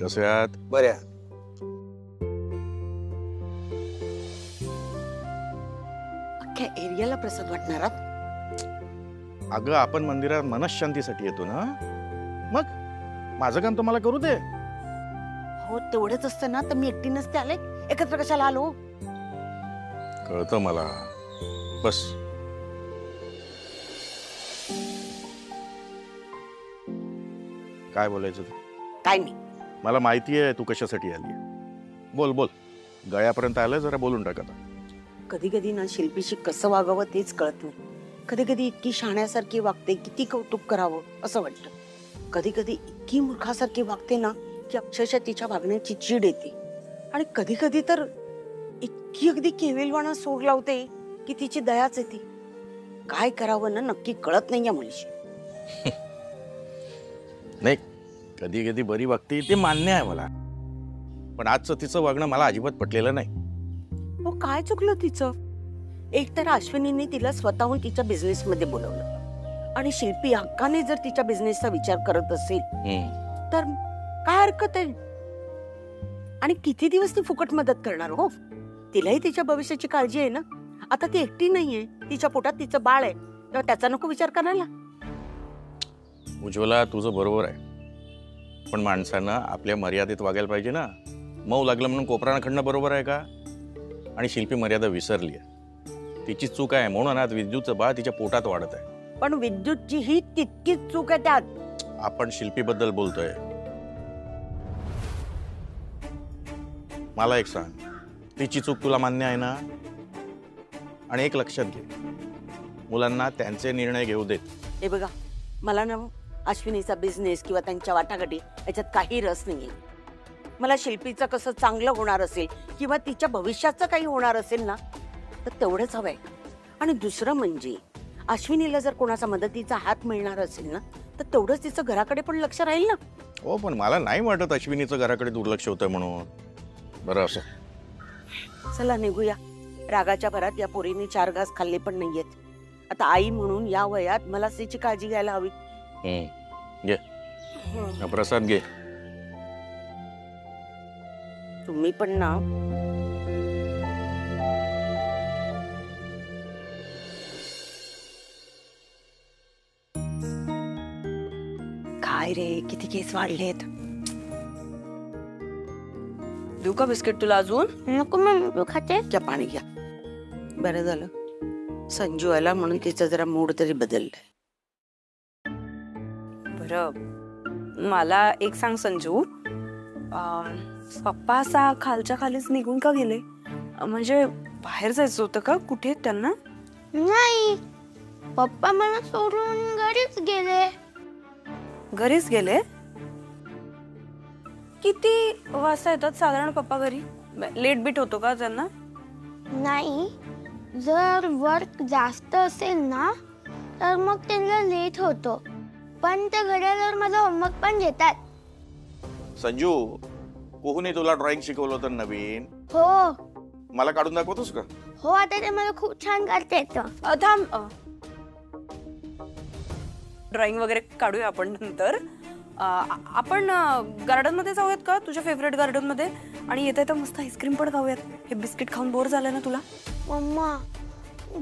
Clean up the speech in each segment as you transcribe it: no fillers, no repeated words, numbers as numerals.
कसे आहात? बऱ्या. अख्ख्या एरियाला प्रसाद वाटणार आहात? अगं आपण मंदिरात मनशांतीसाठी येतो ना, मग माझं काम तुम्हाला करू दे. हो तेवढंच असतं ना तर मी एकटी नसते आले, एकत्र कशाला आलो? कळतं मला. बस काय बोलायचं तू? काय नाही. मला माहिती आहे तू कशासाठी आली. बोल बोल, गळ्यापर्यंत आलं, जरा बोलून टाक आता. कधी कधी ना शिल्पीशी कसं वागावं तेच कळत नाही. कधी कधी इतकी शाण्यासारखी वागते, किती कौतुक करावं असं वाटतं. कधी कधी इतकी मूर्खासारखी वागते ना की अक्षरशः तिच्या वागण्याची चीड येते. आणि कधी कधी तर इतकी अगदी केविलवाणा सोड लावते की तिची दयाच येते. काय करावं ना नक्की कळत नाही या मुलीशी. नाही, कधी कधी बरी वागते ते मान्य आहे मला, पण आजचं तिचं वागणं मला अजिबात पटलेलं नाही. हो काय चुकलं तिचं? एक तर अश्विनीने तिला स्वतःहून तिच्या बिझनेस मध्ये बोलवलं आणि शिल्पी हक्काने जर तिच्या बिझनेसचा विचार करत असेल तर काय हरकत आहे? आणि किती दिवस ती फुकट मदत करणार हो? तिलाही तिच्या भविष्याची काळजी आहे ना. आता ती एकटी नाहीये, तिच्या पोटात तिचं बाळ आहे, तेव्हा त्याचा नको विचार करायला? उज्ज्वला तुझं बरोबर आहे, पण माणसानं आपल्या मर्यादेत वागायला पाहिजे ना. मऊ लागलं म्हणून कोपरानं खणणं बरोबर आहे का? आणि शिल्पी मर्यादा विसरली आहे, तिची चूक आहे म्हणून आज विद्युतचं बाळ तिच्या पोटात वाढत आहे. पण विद्युतची ही तितकीच चूक आहे त्यात. आपण शिल्पीबद्दल बोलतोय. मला एक सांग, तिची चूक तुला मान्य आहे ना? आणि एक लक्षात घे, मुलांना त्यांचे निर्णय घेऊ देत. हे बघा, मला ना अश्विनीचा बिझनेस किंवा त्यांच्या वाटाघाटी याच्यात काही रस नाहीये. मला शिल्पीचं कसं चांगलं होणार असेल किंवा तिच्या भविष्याचं काही होणार असेल ना तर तेवढंच हवंय. आणि दुसरं म्हणजे अश्विनीला जर कोणाचा मदतीचा हात मिळणार असेल ना तर तेवढंच तिचं घराकडे पण लक्ष राहील ना. हो, पण मला नाही वाटत अश्विनीचं घराकडे दुर्लक्ष होतं म्हणून. बरं असं, चला निघूया. रागाच्या भरात या पोरीने 4 घास खाल्ले पण नाहीयेत. आता आई म्हणून या वयात मला तिची काळजी घ्यायला हवी. घे हा प्रसाद घे. तुम्ही पण ना. काय रे, किती केस वाढलेत. देऊ का बिस्किट तुला अजून? नको मम्मी, तू खाते? घ्या पाणी घ्या. बरं झालं संजू आला म्हणून तिचा जरा मूड तरी बदललाय. बरं मला एक सांग संजू, पप्पा असा खालच्या खालीच निघून का गेले? म्हणजे बाहेर जायचं होतं का? कुठे आहेत त्यांना? नाही, पप्पा मला सोडून घरीच गेले. घरीच गेले? किती वाजता येतात साधारण पप्पा घरी? लेट बीट होतो का त्यांना? नाही, जर वर्क जास्त असेल ना तर मग त्यांना लेट होतो, पण ते घरी आल्यावर माझा होमवर्क पण घेतात. संजू, कोहुने तुला ड्रॉइंग शिकवलं होतं नवीन? हो मला काढून दाखवतोस का? हो, आता ते मला खूप छान करता येतं. थांब, ड्रॉइंग वगैरे काढूया आपण नंतर. आपण गार्डन मध्ये जाऊयात का, तुझ्या फेवरेट गार्डन मध्ये? आणि येता येता मस्त आईस्क्रीम पण खाऊयात. हे बिस्किट खाऊन बोर झालं ना तुला? मम्मा,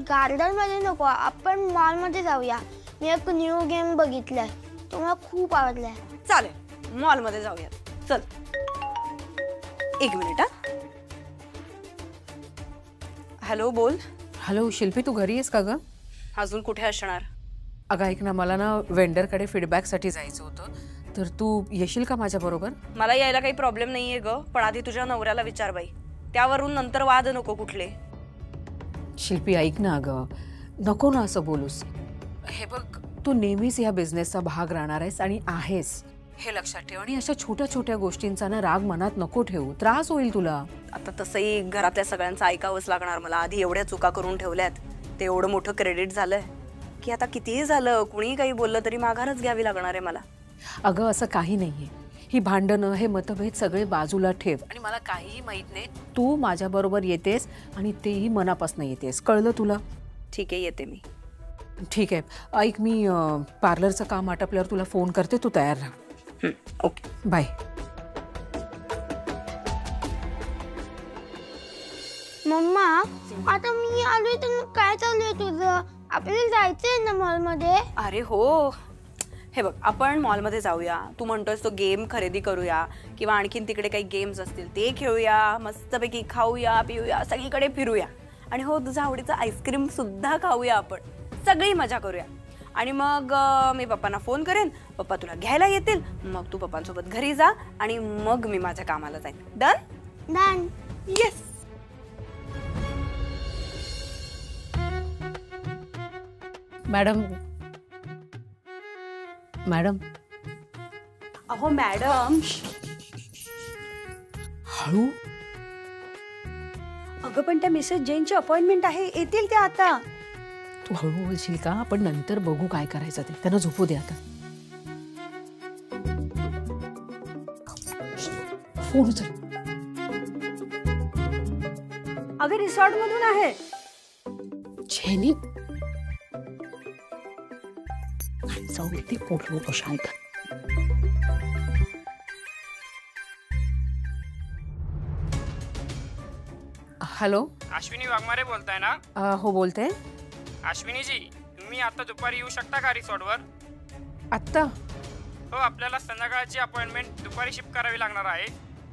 गार्डन मध्ये नको, आपण मॉल मध्ये जाऊया. मी एक न्यू गेम बघितलाय, तो मला खूप आवडलाय. चालेल, मॉल मध्ये जाऊयात. चल, एक मिनिट. हॅलो, बोल. हॅलो शिल्पी, तू घरी आहेस का ग? अजून कुठे असणार? अगं ऐक ना, मला ना वेंडरकडे फीडबॅकसाठी जायचं होतं, तर तू येशील का माझ्या बरोबर? मला यायला काही प्रॉब्लेम नाहीये ग, पण आधी तुझ्या नवऱ्याला विचार बाई, त्यावरून नंतर वाद नको कुठले. शिल्पी ऐक ना, अगं नको ना असं बोलूस. हे बघ, तू नेहमीच या बिझनेसचा भाग राहणार आहेस आणि आहेस, हे लक्षात ठेव. आणि अशा छोट्या छोट्या गोष्टींचा ना राग मनात नको ठेवू, त्रास होईल तुला. आता तसंही घरातल्या सगळ्यांचं ऐकावंच लागणार मला. आधी एवढ्या चुका करून ठेवल्यात, ते एवढं मोठं क्रेडिट झालंय की आता कितीही झालं, कुणीही काही बोललं तरी माघारच घ्यावी लागणार आहे मला. अगं असं काही नाहीये, ही भांडणं, हे मतभेद सगळे बाजूला ठेव आणि मला काहीही माहित नाही, तू माझ्या बरोबर येतेस आणि तेही मनापासून येतेस, कळलं तुला? ठीक आहे, येते मी. ठीक आहे, ऐक, मी पार्लरचं काम आटपल्यावर तुला फोन करते, तू तयार राहा. Okay, bye. मम्मा आता मी आलोय तर मग काय चालू आहे तुझं? आपल्याला जायचंय ना मॉलमध्ये? अरे हो, हे बघ आपण मॉलमध्ये जाऊया, तू म्हणतोयस तो गेम खरेदी करूया किंवा आणखीन तिकडे काही गेम्स असतील ते खेळूया, मस्तपैकी खाऊया पिऊया, सगळीकडे फिरूया आणि हो तुझं आवडीचं आईस्क्रीम सुद्धा खाऊया, आपण सगळी मजा करूया. आणि मग मी पप्पांना फोन करेन, पप्पा तुला घ्यायला येतील, मग तू पप्पांसोबत घरी जा आणि मग मी माझ्या कामाला जाईन. Done? Done. Yes. Madam madam अहो मॅडम, हळू. अगं पण त्या मिसेस जैनची अपॉइंटमेंट आहे, येतील त्या आता. तू हळू बोलशील का? आपण नंतर बघू काय करायचं ते. त्यांना झोपू दे आता. फोन उचल. अगं रिसॉर्ट मधून आहे. जेनी जाऊ ते पोटलो शांत. हॅलो. अश्विनी वाघमारे बोलताय ना? हो बोलते. अश्विनीजी, तुम्ही आता दुपारी येऊ शकता का रिसॉर्टवर? आत्ता? हो, आपल्याला संध्याकाळची अपॉइंटमेंट दुपारी शिफ्ट करावी लागणार आहे.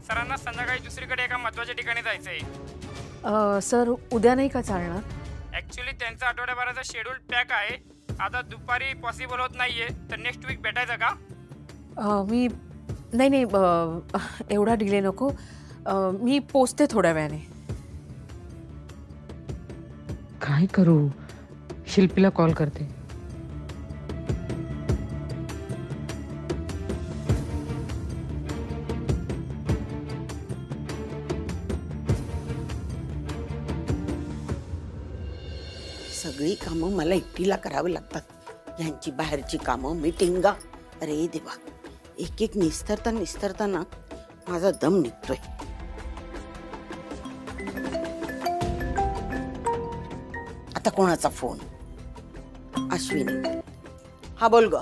सरांना संध्याकाळी दुसरीकडे एका महत्त्वाच्या ठिकाणी जायचं आहे. सर उद्या नाही का चालणार? ॲक्च्युली त्यांचा आठवड्याभराचा शेड्यूल पॅक आहे. आता दुपारी पॉसिबल होत नाहीये, तर नेक्स्ट वीक भेटायचं का? मी नाही एवढा डिले नको. मी पोचते थोड्या वेळाने. काय करू? शिल्पीला कॉल करते. सगळी कामं मला एकटीला करावी लागतात. यांची बाहेरची कामं, मीटिंगा. अरे देवा, एक एक निस्तरता ना माझा दम निघतोय. आता कोणाचा फोन? अश्विनी. हा बोल ग.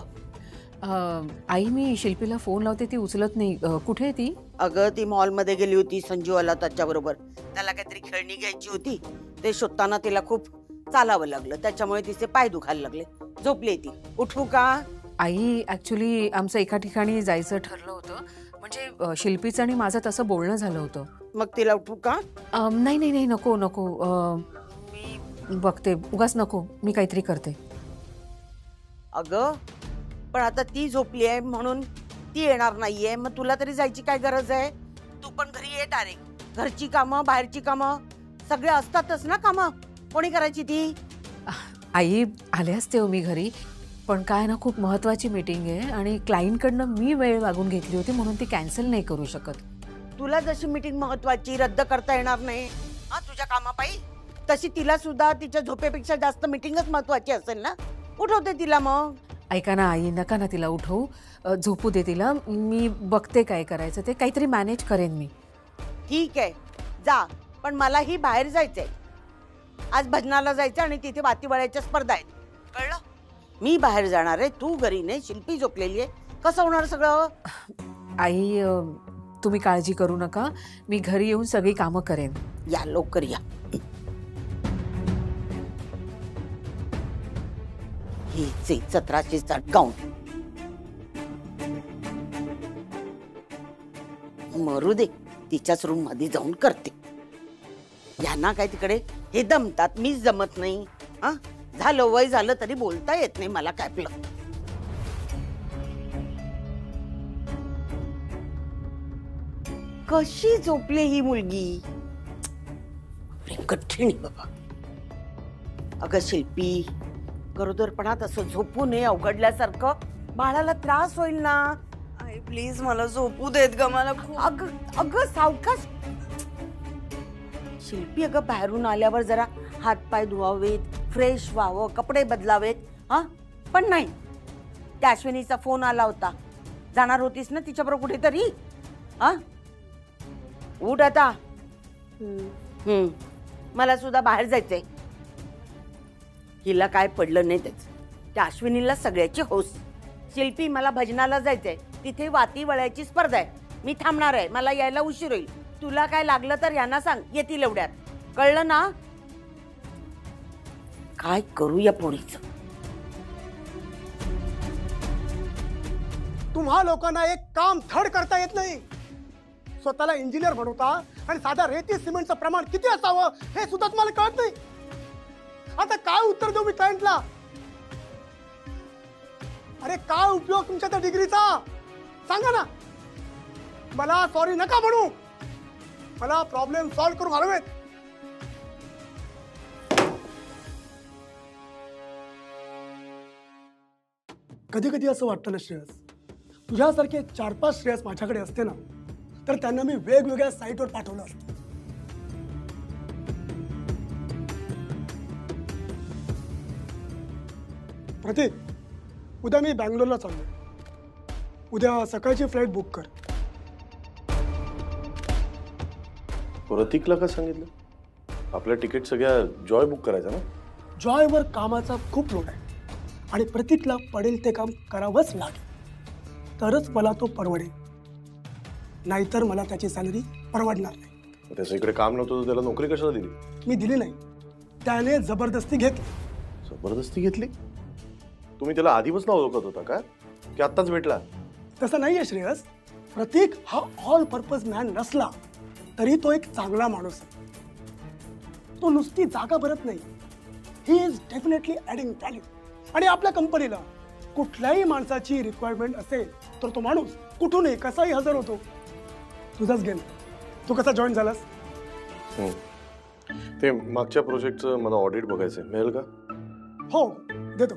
आई मी शिल्पीला फोन लावते, ती उचलत नाही. कुठे आहे ती? अगं ती मॉलमध्ये गेली होती, संजू आला त्याच्याबरोबर. त्याला काहीतरी खेळणी घ्यायची होती, ते शोधताना तिला खूप चालावं लागलं, त्याच्यामुळे तिचे पाय दुखायला लागले. झोपली ती. उठवू का? आई ऍक्च्युली आमचं एका ठिकाणी जायचं ठरलं होतं, म्हणजे शिल्पीचं आणि माझं तसं बोलणं झालं होतं. मग तिला उठवू का? नाही नको नको. मी बघते. उगाच नको, मी काहीतरी करते. अगं पण आता ती झोपली आहे म्हणून ती येणार नाहीये, मग तुला तरी जायची काय गरज आहे? तू पण घरी ये डायरेक्ट. घरची कामं, बाहेरची कामं सगळे असतातच ना कामं. कोणी करायची ती? आई आले असते हो मी घरी, पण काय ना खूप महत्वाची मीटिंग आहे आणि क्लायंटकडनं मी वेळ मागून घेतली होती, म्हणून ती कॅन्सल नाही करू शकत. तुला जशी मीटिंग महत्वाची रद्द करता येणार नाही हा तुझ्या कामापायी, तशी तिला सुद्धा तिच्या झोपेपेक्षा जास्त मीटिंगच महत्वाची असेल ना. उठवते तिला मग. ऐका ना आई, नका ना तिला उठवू. झोपू दे तिला. मी बघते काय करायचं ते, काहीतरी मॅनेज करेन मी. ठीक आहे जा, पण मलाही बाहेर जायचंय. आज भजनाला जायचं आणि तिथे वातीवळ्याच्या स्पर्धा आहेत, कळलं? मी बाहेर जाणार आहे, तू घरी नाही. शिल्पी झोपलेली आहे, कसं होणार सगळं? आई तुम्ही काळजी करू नका, मी घरी येऊन सगळी कामं करेन. या लवकर या. हे 17 गाऊन मरू दे, तिच्याच रूम मध्ये जाऊन करते. यांना काय तिकडे हे दमतात, मीच जमत नाही. हा झालं, वय झालं तरी बोलता येत नाही मला. काय आपलं कशी झोपली ही मुलगी? कठीण आहे बाबा. अगं शिल्पी, गरोदरपणात असं झोपू नये अवघडल्यासारखं. बाळाला त्रास होईल ना. आई प्लीज मला झोपू देत ग, मला खूप. अगं सावकाश. शिल्पी, अगं बाहेरून आल्यावर जरा हात पाय धुवावेत, फ्रेश व्हावं, कपडे बदलावेत. हा पण नाही. त्या अश्विनीचा फोन आला होता, जाणार होतीस ना तिच्याबरोबर कुठेतरी. हा उठ आता. मला सुद्धा बाहेर जायचंय. हिला काय पडलं नाही त्याच. त्या अश्विनीला सगळ्याची हौस. शिल्पी मला भजनाला जायचंय, तिथे वाती वळ्याची स्पर्धा आहे, मी थांबणार आहे, मला यायला उशीर होईल. तुला काय लागलं तर यांना सांग, येतील एवढ्यात. कळलं ना? काय करू या पोरीचं? तुम्हा लोकांना एक काम धड करता येत नाही. स्वतःला इंजिनियर बनवता आणि साधा रेती सिमेंटचं प्रमाण किती असावं हे सुद्धा तुम्हाला कळत नाही. आता काय उत्तर देऊ मी क्लायंटला? अरे काय उपयोग तुमच्या त्या डिग्रीचा? सांगा ना. मला सॉरी नका म्हणू, मला प्रॉब्लेम सॉल्व्ह करून हवेत. कधी कधी असं वाटतं ना श्रेयस, तुझ्यासारखे 4-5 श्रेयस माझ्याकडे असते ना तर त्यांना मी वेगवेगळ्या साईटवर पाठवलं असतं. प्रतीक, उद्या मी बँगलोरला चाललोय. उद्या सकाळची फ्लाईट बुक कर. प्रतीकला का सांगितलं? आपल्या तिकीट सगळ्या जॉय बुक करायचा ना. जॉयवर कामाचा खूप लोड आहे आणि प्रतीकला पडेल ते काम करावंच लागेल, तरच मला तो परवडेल. नाहीतर मला त्याची सॅलरी परवडणार नाही. त्याचं इकडे काम नव्हतं तर त्याला नोकरी कशाला दिली? मी दिली नाही, त्याने जबरदस्ती घेतली. जबरदस्ती घेतली? तुम्ही त्याला आधीपासून ओळखत होता का की आत्ताच भेटला? तसं नाहीये श्रेयस. प्रतीक हा ऑल पर्पज मॅन नसला तरी तो एक चांगला माणूस आहे. तो नुसती जागा भरत नाही, he is definitely adding value. आणि आपल्या कंपनीला कुठल्याही माणसाची रिक्वायरमेंट असेल तर तो माणूस कुठूनही कसाही हजर होतो. तुझाच गेम. तू कसा जॉईन झालास? ते मागच्या प्रोजेक्टचं मला ऑडिट बघायचंय, मिळेल का? हो, देतो.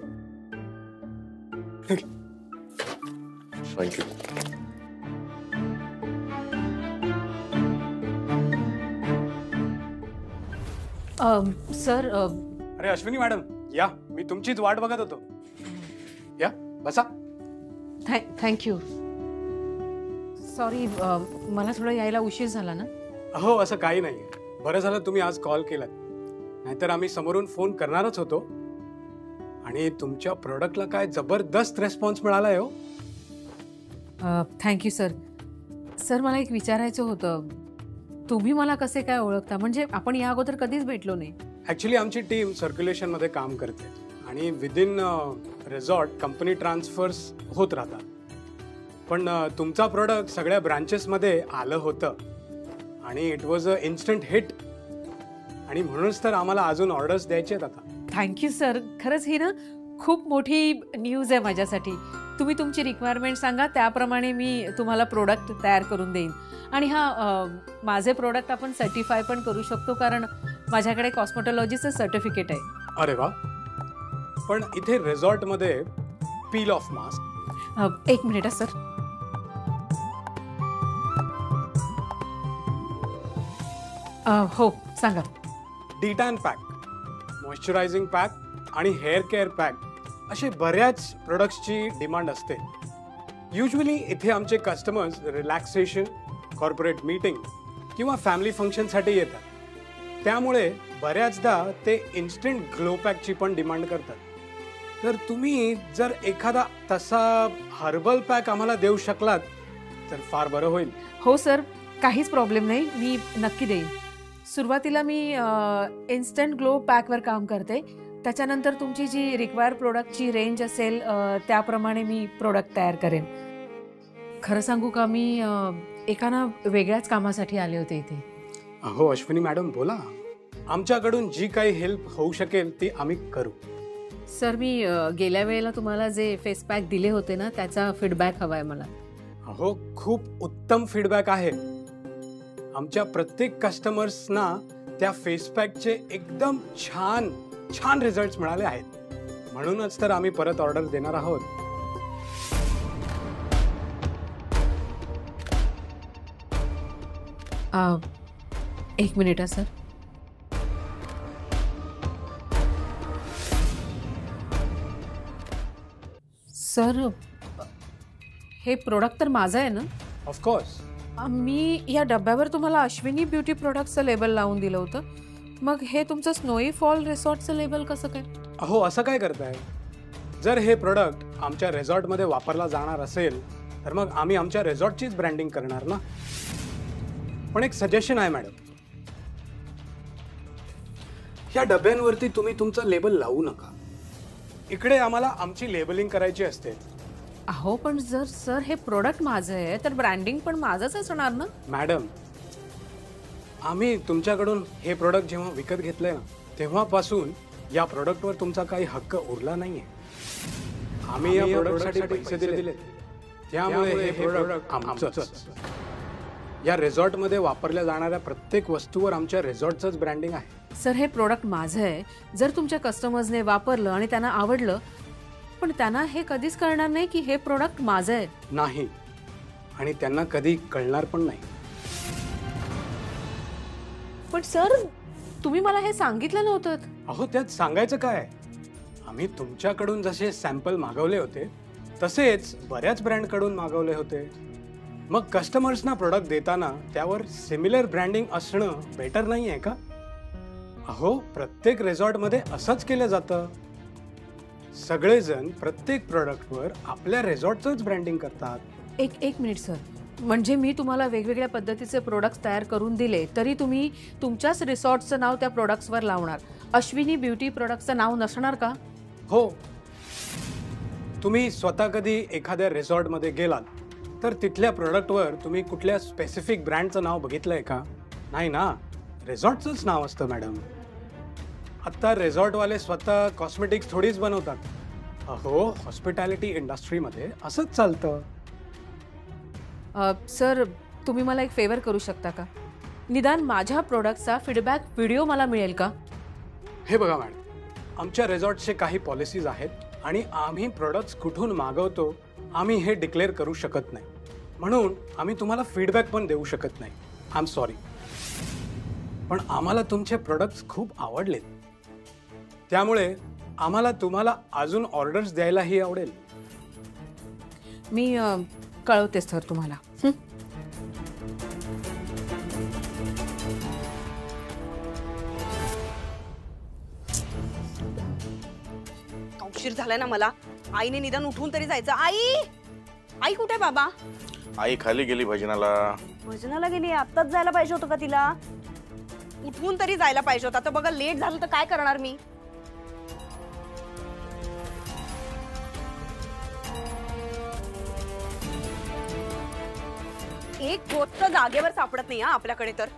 थँक्यू. सर अरे अश्विनी मॅडम या, मी तुमचीच वाट बघत होतो. या बसा. थँक्यू. सॉरी, मला थोडं यायला उशीर झाला ना. हो असं काही नाही. बरं झालं तुम्ही आज कॉल केलात, नाहीतर आम्ही समोरून फोन करणारच होतो. आणि तुमच्या प्रोडक्टला काय जबरदस्त रेस्पॉन्स मिळाला आहे हो. Thank you sir. सर मला एक विचारायचं होतं, तुम्ही मला कसे काय ओळखता? म्हणजे आपण या अगोदर कधीच भेटलो नाही. ॲक्च्युली आमची टीम सर्क्युलेशनमध्ये काम करते आणि विदिन रिसॉर्ट कंपनी ट्रान्सफर्स होत राहतात. पण तुमचा प्रोडक्ट सगळ्या ब्रांचेसमध्ये आलं होतं आणि it was a instant hit. आणि म्हणूनच तर आम्हाला अजून ऑर्डर्स द्यायचे आहेत आता. Thank you sir. खरंच ही ना खूप मोठी न्यूज आहे माझ्यासाठी. तुम्ही तुमची रिक्वायरमेंट सांगा, त्याप्रमाणे मी तुम्हाला प्रोडक्ट तयार करून देईन. आणि माझे प्रोडक्ट आपण सर्टिफाय पण करू शकतो, कारण माझ्याकडे कॉस्मेटॉलॉजीचं सर्टिफिकेट आहे. अरे वा. पण इथे रिसॉर्टमध्ये पील ऑफ मास्क. एक मिनिट सर. हो सांगा. डिटॅन पॅक, मॉइश्चरायझिंग पॅक आणि हेअर केअर पॅक असे बऱ्याच प्रोडक्ट्सची डिमांड असते. युजली इथे आमचे कस्टमर्स रिलॅक्सेशन, कॉर्पोरेट मीटिंग किंवा फॅमिली फंक्शनसाठी येतात. त्यामुळे बऱ्याचदा ते इन्स्टंट ग्लो पॅकची पण डिमांड करतात. तर तुम्ही जर एखादा तसा हर्बल पॅक आम्हाला देऊ शकलात तर फार बरं होईल. हो सर, काहीच प्रॉब्लेम नाही, मी नक्की देईन. सुरुवातीला मी इन्स्टंट ग्लो पॅकवर काम करते. त्याच्यानंतर तुमची जी रिक्वायर प्रोडक्टची रेंज असेल त्याप्रमाणे मी प्रोडक्ट तयार करेन. खरं सांगू का, मी एका ना वेगळ्याच कामासाठी आले होते इथे. हो अश्विनी मॅडम बोला. आमच्याकडून जी काही हेल्प होऊ शकेल ती आम्ही करू. सर मी गेल्या वेळेला तुम्हाला जे फेस पॅक दिले होते ना, त्याचा फीडबॅक हवा आहे मला. हो खूप उत्तम फीडबॅक आहे. आमच्या प्रत्येक कस्टमर्सना त्या फेस पॅकचे एकदम छान छान रिझल्ट्स मिळाले आहेत. म्हणूनच तर आम्ही परत ऑर्डर देणार आहोत. एक मिनिट सर. सर हे प्रोडक्ट तर माझं आहे ना? ऑफकोर्स. मी या डब्यावर तुम्हाला अश्विनी ब्युटी प्रोडक्टचं लेबल लावून दिलं होतं. मग हे तुमचं स्नोई फॉल रिसॉर्टचं लेबल कसं काय? हो असं काय करताय? जर हे प्रोडक्ट आमच्या रिसॉर्टमध्ये वापरला जाणार असेल तर मग आम्ही आमच्या रिसॉर्टचीच ब्रँडिंग करणार ना. पण एक सजेशन आहे मॅडम, या डब्यांवरती तुम्ही तुमचं लेबल लावू नका. इकडे आम्हाला आमची लेबलिंग करायची असते. अहो पण जर सर हे प्रोडक्ट माझं आहे तर ब्रँडिंग पण माझंच असणार ना. मॅडम, आम्ही तुमच्याकडून हे प्रोडक्ट जेव्हा विकत घेतलंय ना तेव्हापासून या प्रोडक्टवर तुमचा काही हक्क उरला नाहीये. आम्ही या प्रोडक्टसाठी पैसे दिले, त्यामुळे हे प्रोडक्ट आमचंच. या रिसॉर्टमध्ये वापरल्या जाणाऱ्या प्रत्येक वस्तूवर आमच्या रिसॉर्टचंच ब्रँडिंग आहे. सर हे प्रोडक्ट माझं आहे. जर तुमच्या कस्टमर्सने वापरलं आणि त्यांना आवडलं, पण त्यांना हे कधीच कळणार नाही की हे प्रोडक्ट माझं आहे. नाही, आणि त्यांना कधी कळणार पण नाही. पण सर तुम्ही मला हे सांगितलं नव्हतं. अहो त्यात सांगायचं काय, आम्ही तुमच्याकडून जसे सॅम्पल मागवले होते तसेच बऱ्याच ब्रँडकडून मागवले होते. मग कस्टमर्सना प्रोडक्ट देताना त्यावर सिमिलर ब्रँडिंग असणं बेटर नाही आहे का? अहो प्रत्येक रिसॉर्टमध्ये असंच केलं जातं. सगळेजण प्रत्येक प्रोडक्टवर आपल्या रिसॉर्टचंच ब्रँडिंग करतात. एक मिनिट सर, म्हणजे मी तुम्हाला वेगवेगळ्या पद्धतीचे प्रोडक्ट्स तयार करून दिले तरी तुम्ही तुमच्याच रिसॉर्टचं नाव त्या प्रोडक्ट्सवर लावणार, अश्विनी ब्युटी प्रोडक्ट्सचं नाव नसणार का? हो. तुम्ही स्वतः कधी एखाद्या रिसॉर्टमध्ये गेलात तर तिथल्या प्रोडक्टवर तुम्ही कुठल्या स्पेसिफिक ब्रँडचं नाव बघितलंय का? नाही ना, रिसॉर्टचंच नाव असतं मॅडम. आता रिसॉर्टवाले स्वतः कॉस्मेटिक्स थोडीच बनवतात. अहो हॉस्पिटॅलिटी इंडस्ट्रीमध्ये असंच चालतं. सर तुम्ही मला एक फेवर करू शकता का? निदान माझ्या प्रोडक्टचा फीडबॅक व्हिडिओ मला मिळेल का? हे बघा मॅडम, आमच्या रिसॉर्टचे काही पॉलिसीज आहेत आणि आम्ही प्रोडक्ट्स कुठून मागवतो आम्ही हे डिक्लेअर करू शकत नाही. म्हणून आम्ही तुम्हाला फीडबॅक पण देऊ शकत नाही. I am sorry. पण आम्हाला तुमचे प्रोडक्ट्स खूप आवडलेत, त्यामुळे आम्हाला तुम्हाला अजून ऑर्डर्स द्यायलाही आवडेल. मी कळवते सर तुम्हाला. उशीर झालाय ना मला. आईने निदान उठून तरी जायचं. आई कुठे बाबा? आई खाली गेली भजनाला. भजनाला गेली? आत्ताच जायला पाहिजे होतं का तिला? उठून तरी जायला पाहिजे होतं. आता बघा लेट झालं तर काय करणार मी? एक गोष्ट जागेवर सापडत नाही आपल्याकडे. तर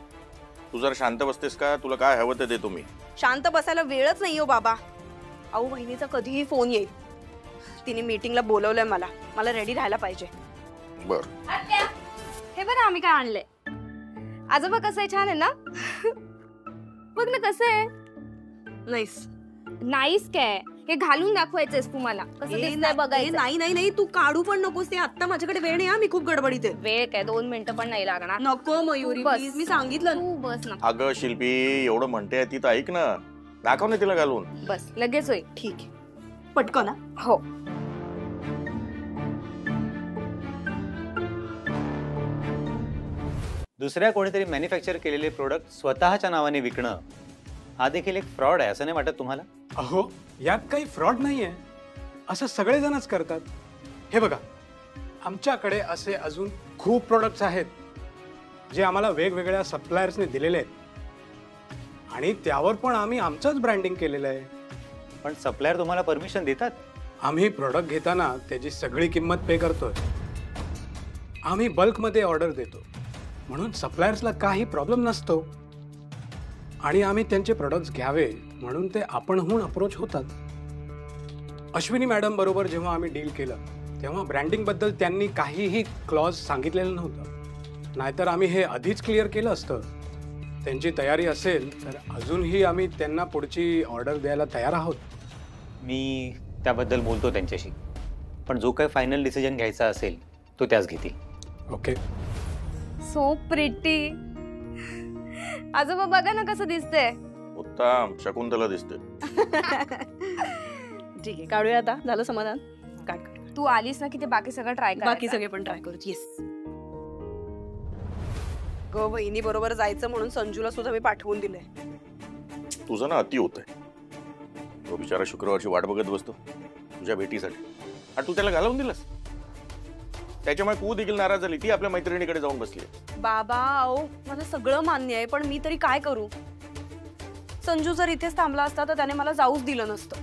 तू जर शांत बसतेस का? तुला काय हवं ते देतो मी. शांत बसायला वेळच नाही हो बाबा. अहो बहिणीचा कधीही फोन येईल. तिने मीटिंगला बोलवलंय मला. मला रेडी राहायला पाहिजे. बर. हे बघा आम्ही काय आणलंय. आजोबा कसं आहे? छान आहे ना? बघ ना कसं आहे. नाईस. नाईस काय? हे घालून दाखवायचंय तुम्हाला कसं दिसतंय बघायचं. नाही नाही नाही, तू काढू पण नकोस ते. आता माझ्याकडे वेळ नाही. मी खूप गडबडीत आहे. वेळ काय 2 मिनिटं पण नाही लागणार. नको मयुरी प्लीज, मी सांगितलं. तू बस ना. अगं शिल्पी, एवढं म्हणते ती तर ऐक ना. दाखव ना तिला घालून. बस लगेच होईल. ठीक आहे, पटकन. हो. दुसऱ्या कोणीतरी मॅन्युफॅक्चर केलेले प्रोडक्ट स्वतःच्या नावाने विकणं हा देखील एक फ्रॉड आहे, असं नाही वाटत तुम्हाला? अहो यात काही फ्रॉड नाहीये. असं सगळेजणच करतात. हे बघा, आमच्याकडे असे अजून खूप प्रोडक्ट्स आहेत जे आम्हाला वेगवेगळ्या सप्लायर्सने दिलेले आहेत आणि त्यावर पण आम्ही आमचंच ब्रँडिंग केलेलं आहे. पण सप्लायर तुम्हाला परमिशन देतात? आम्ही प्रोडक्ट घेताना त्याची सगळी किंमत पे करतोय. आम्ही बल्कमध्ये ऑर्डर देतो म्हणून सप्लायर्सला काही प्रॉब्लेम नसतो आणि आम्ही त्यांचे प्रोडक्ट्स घ्यावे म्हणून ते आपणहून अप्रोच होतात. अश्विनी मॅडम बरोबर जेव्हा आम्ही डील केलं तेव्हा ब्रँडिंगबद्दल त्यांनी काहीही क्लॉज सांगितलेलं नव्हतं. नाहीतर आम्ही हे आधीच क्लिअर केलं असतं. त्यांची तयारी असेल तर अजूनही आम्ही त्यांना पुढची ऑर्डर द्यायला तयार आहोत. मी त्याबद्दल बोलतो त्यांच्याशी, पण जो काही फायनल डिसिजन घ्यायचा असेल तो त्याच घेतील. ओके. So pretty. आजोबा बघा ना कसं दिसतंय. उत्तम. शकुंतला दिसते. ठीक आहे, काढूया आता. झालं समाधान? काय तू आलीस ना की ते बाकी सगळं ट्राय कर. बाकी सगळे पण ट्राय करू. येस. ग वहिनी बरोबर जायचं म्हणून संजूला सुद्धा मी पाठवून दिलंय. तुझं ना अति होत आहे. तो बिचारा शुक्रवारची वाट बघत बसतो तुझ्या भेटीसाठी आणि तू त्याला घालवून दिलास. त्याच्यामुळे तू देखील नाराज झाली. ती आपल्या मैत्रिणीकडे जाऊन बसली. बाबा अहो माझं सगळं मान्य आहे, पण मी तरी काय करू? संजू जर इथेच थांबला असता तर त्याने मला जाऊच दिलं नसतं.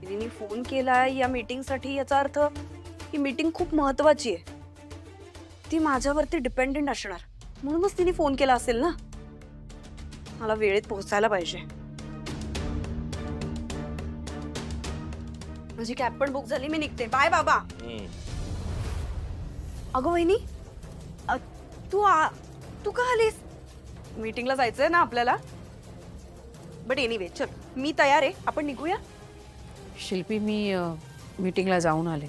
तिने फोन केलाय या मीटिंगसाठी, याचा अर्थ ही मीटिंग खूप महत्वाची आहे. ती माझ्यावरती डिपेंडेंट असणार, म्हणूनच तिने फोन केला असेल ना. मला वेळेत पोहोचायला पाहिजे. माझी कॅब पण बुक झाली, मी निघते. बाय बाबा. अगं वहिनी, तू का आलीस? मीटिंगला जायचंय ना आपल्याला. बट एनिवे चल, मी तयार आहे, आपण निघूया. शिल्पी, मी मीटिंगला जाऊन आले.